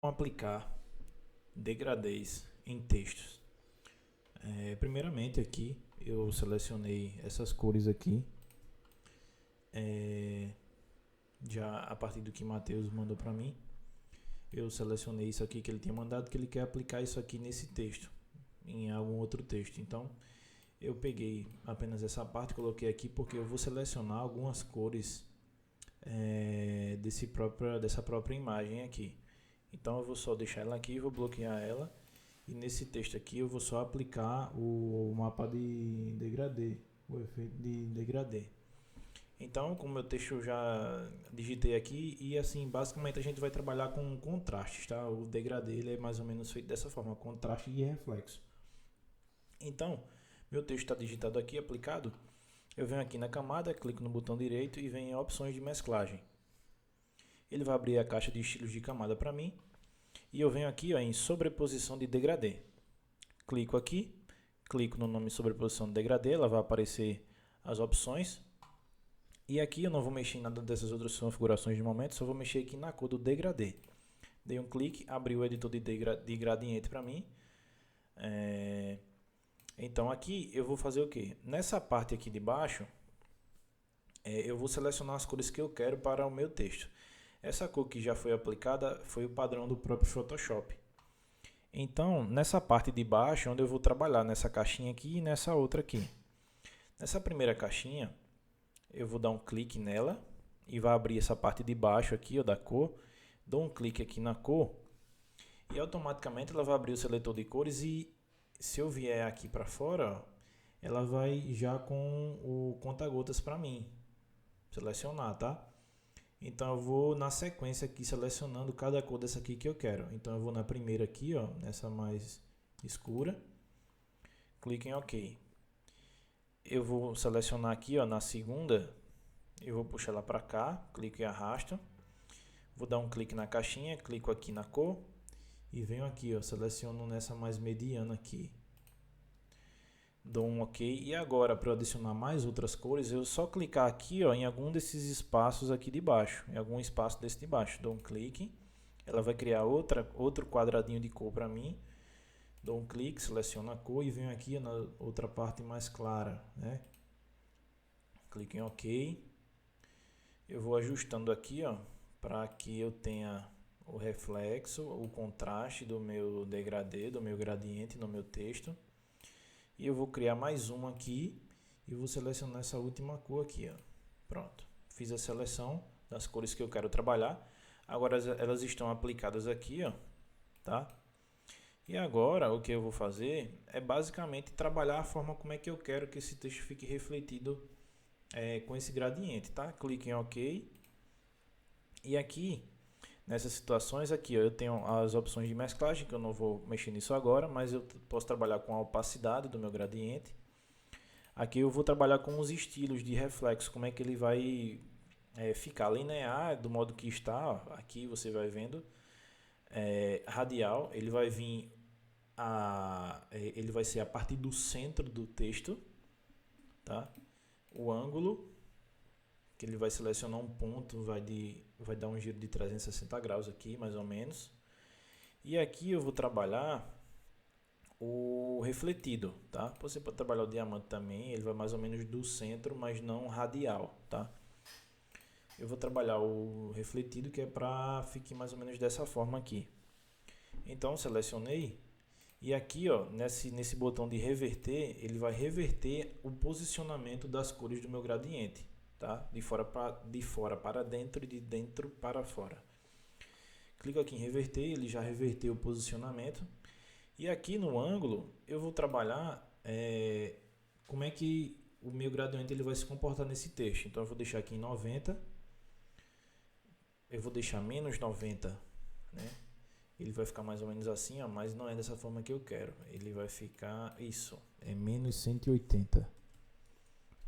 Aplicar degradês em textos. Primeiramente aqui eu selecionei essas cores aqui, já a partir do que Matheus mandou para mim. Eu selecionei isso aqui que ele tinha mandado, que ele quer aplicar isso aqui nesse texto, em algum outro texto. Então eu peguei apenas essa parte, coloquei aqui porque eu vou selecionar algumas cores dessa própria imagem aqui. Então eu vou só deixar ela aqui, vou bloquear ela, e nesse texto aqui eu vou só aplicar o mapa de degradê, o efeito de degradê. Então, como meu texto eu já digitei aqui, e assim, basicamente a gente vai trabalhar com contrastes, tá? O degradê ele é mais ou menos feito dessa forma, contraste e reflexo. Então, meu texto está digitado aqui, aplicado. Eu venho aqui na camada, clico no botão direito e venho em opções de mesclagem. Ele vai abrir a caixa de estilos de camada para mim. E eu venho aqui em sobreposição de degradê. Clico aqui, clico no nome sobreposição de degradê, ela vai aparecer as opções. E aqui eu não vou mexer em nada dessas outras configurações de momento, só vou mexer aqui na cor do degradê. Dei um clique, abriu o editor de gradiente para mim. Então aqui eu vou fazer o que? Nessa parte aqui de baixo, eu vou selecionar as cores que eu quero para o meu texto. Essa cor que já foi aplicada foi o padrão do próprio Photoshop. Então, nessa parte de baixo, onde eu vou trabalhar nessa caixinha aqui e nessa outra aqui. Nessa primeira caixinha, eu vou dar um clique nela e vai abrir essa parte de baixo aqui, ó, da cor. Dou um clique aqui na cor e automaticamente ela vai abrir o seletor de cores, e se eu vier aqui para fora, ó, ela vai já com o conta-gotas para mim selecionar, tá? Então eu vou na sequência aqui selecionando cada cor dessa aqui que eu quero. Então eu vou na primeira aqui, ó, nessa mais escura. Clique em OK. Eu vou selecionar aqui, ó, na segunda. Eu vou puxar ela para cá, clico e arrasto. Vou dar um clique na caixinha, clico aqui na cor e venho aqui, ó, seleciono nessa mais mediana aqui. Dou um OK. E agora, para adicionar mais outras cores, eu só clicar aqui, ó, em algum desses espaços aqui de baixo, em algum espaço desse de baixo. Dou um clique, ela vai criar outro quadradinho de cor para mim. Dou um clique, seleciono a cor e venho aqui na outra parte mais clara, né? Clique em OK. Eu vou ajustando aqui, ó, para que eu tenha o reflexo, o contraste do meu degradê, do meu gradiente no meu texto. E eu vou criar mais uma aqui e vou selecionar essa última cor aqui, ó. Pronto, fiz a seleção das cores que eu quero trabalhar. Agora elas estão aplicadas aqui, ó, tá? E agora o que eu vou fazer é basicamente trabalhar a forma como é que eu quero que esse texto fique refletido com esse gradiente, tá? Clique em OK. E aqui nessas situações aqui, ó, eu tenho as opções de mesclagem, que eu não vou mexer nisso agora, mas eu posso trabalhar com a opacidade do meu gradiente. Aqui eu vou trabalhar com os estilos de reflexo, como é que ele vai ficar linear, do modo que está, ó, aqui você vai vendo, radial, ele vai vir, ele vai ser a partir do centro do texto, tá? O ângulo, que ele vai selecionar um ponto, vai dar um giro de 360 graus aqui, mais ou menos. E aqui eu vou trabalhar o refletido, tá? Você pode trabalhar o diamante também, ele vai mais ou menos do centro, mas não radial, tá? Eu vou trabalhar o refletido, que é para ficar mais ou menos dessa forma aqui. Então selecionei, e aqui, ó, nesse botão de reverter, ele vai reverter o posicionamento das cores do meu gradiente, tá? De fora para dentro e de dentro para fora. Clico aqui em reverter, ele já reverteu o posicionamento. E aqui no ângulo, eu vou trabalhar como é que o meu gradiente ele vai se comportar nesse texto. Então eu vou deixar aqui em 90, eu vou deixar menos 90, né? Ele vai ficar mais ou menos assim, ó, mas não é dessa forma que eu quero. Ele vai ficar isso, é menos 180.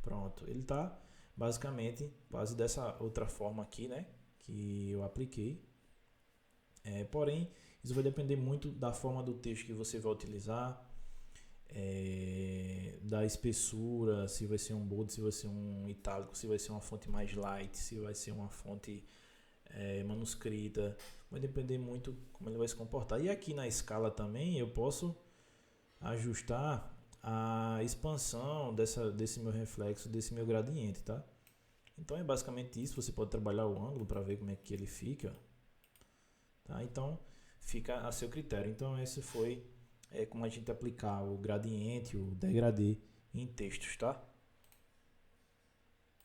Pronto, ele está basicamente quase dessa outra forma aqui, né, que eu apliquei. Porém, isso vai depender muito da forma do texto que você vai utilizar, da espessura, se vai ser um bold, se vai ser um itálico, se vai ser uma fonte mais light, se vai ser uma fonte manuscrita, vai depender muito como ele vai se comportar. E aqui na escala também eu posso ajustar a expansão desse meu reflexo, desse meu gradiente, tá? Então é basicamente isso. Você pode trabalhar o ângulo para ver como é que ele fica, tá? Então fica a seu critério. Então esse foi como a gente aplicar o gradiente, o degradê em textos, tá?